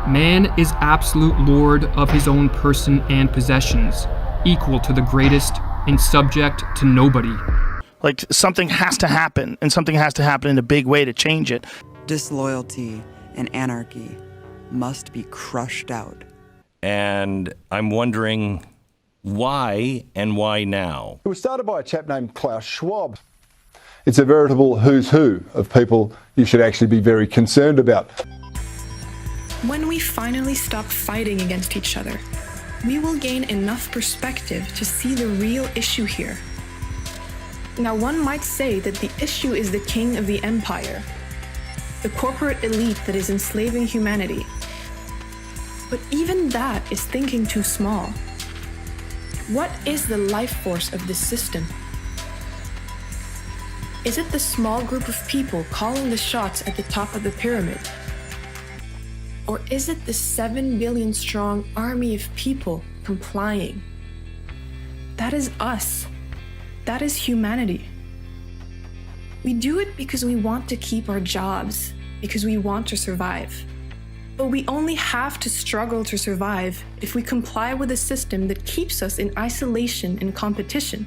Man is absolute lord of his own person and possessions, equal to the greatest and subject to nobody. Like, something has to happen, and something has to happen in a big way to change it. Disloyalty and anarchy must be crushed out. And I'm wondering why and why now? It was started by a chap named Klaus Schwab. It's a veritable who's who of people you should actually be very concerned about. When we finally stop fighting against each other, we will gain enough perspective to see the real issue here. Now, one might say that the issue is the king of the empire, the corporate elite that is enslaving humanity. But even that is thinking too small. What is the life force of this system? Is it the small group of people calling the shots at the top of the pyramid? Or is it the 7 billion strong army of people complying? That is us. That is humanity. We do it because we want to keep our jobs, because we want to survive. But we only have to struggle to survive if we comply with a system that keeps us in isolation and competition.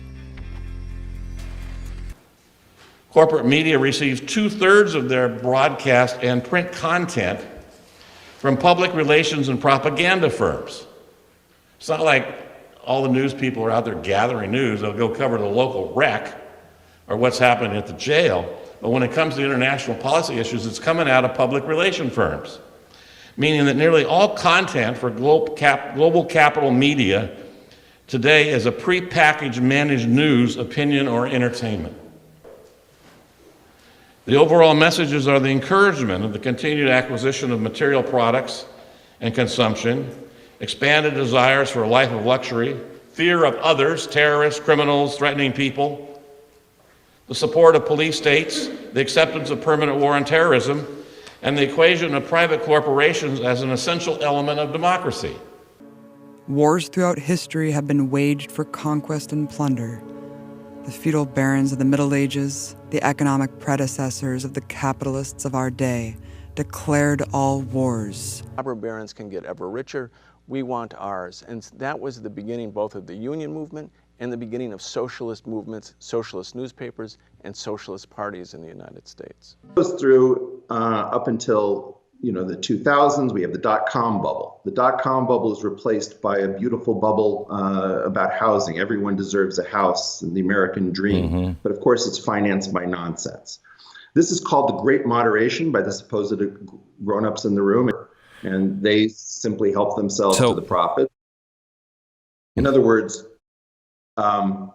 Corporate media receives 2/3 of their broadcast and print content from public relations and propaganda firms. It's not like all the news people are out there gathering news. They'll go cover the local wreck or what's happening at the jail. But when it comes to international policy issues, it's coming out of public relation firms, meaning that nearly all content for global capital media today is a prepackaged managed news, opinion, or entertainment. The overall messages are the encouragement of the continued acquisition of material products and consumption, expanded desires for a life of luxury, fear of others, terrorists, criminals, threatening people, the support of police states, the acceptance of permanent war on terrorism, and the equation of private corporations as an essential element of democracy. Wars throughout history have been waged for conquest and plunder. The feudal barons of the Middle Ages, the economic predecessors of the capitalists of our day, declared all wars. Robber barons can get ever richer. We want ours. And that was the beginning both of the union movement and the beginning of socialist movements, socialist newspapers, and socialist parties in the United States. It goes through up until the 2000s. We have the dot-com bubble. The dot-com bubble is replaced by a beautiful bubble about housing. Everyone deserves a house and the American dream. Mm-hmm. But of course, it's financed by nonsense. This is called the Great Moderation by the supposed grown-ups in the room, and they simply help themselves to the profit. In other words,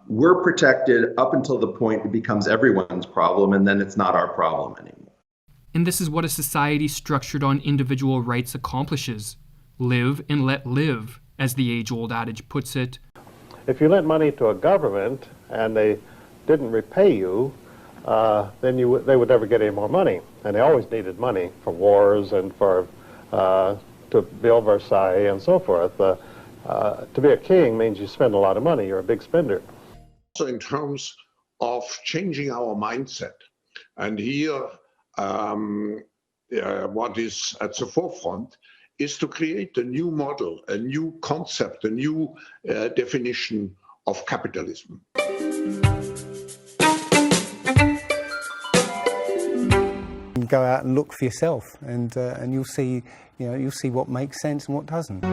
we're protected up until the point it becomes everyone's problem, and then it's not our problem anymore. And this is what a society structured on individual rights accomplishes. Live and let live, as the age-old adage puts it. If you lent money to a government and they didn't repay you, then they would never get any more money. And they always needed money for wars and for to build Versailles and so forth. To be a king means you spend a lot of money. You're a big spender. Also in terms of changing our mindset. And here, what is at the forefront is to create a new model, a new concept, a new definition of capitalism. Go out and look for yourself, and you'll see, you'll see what makes sense and what doesn't.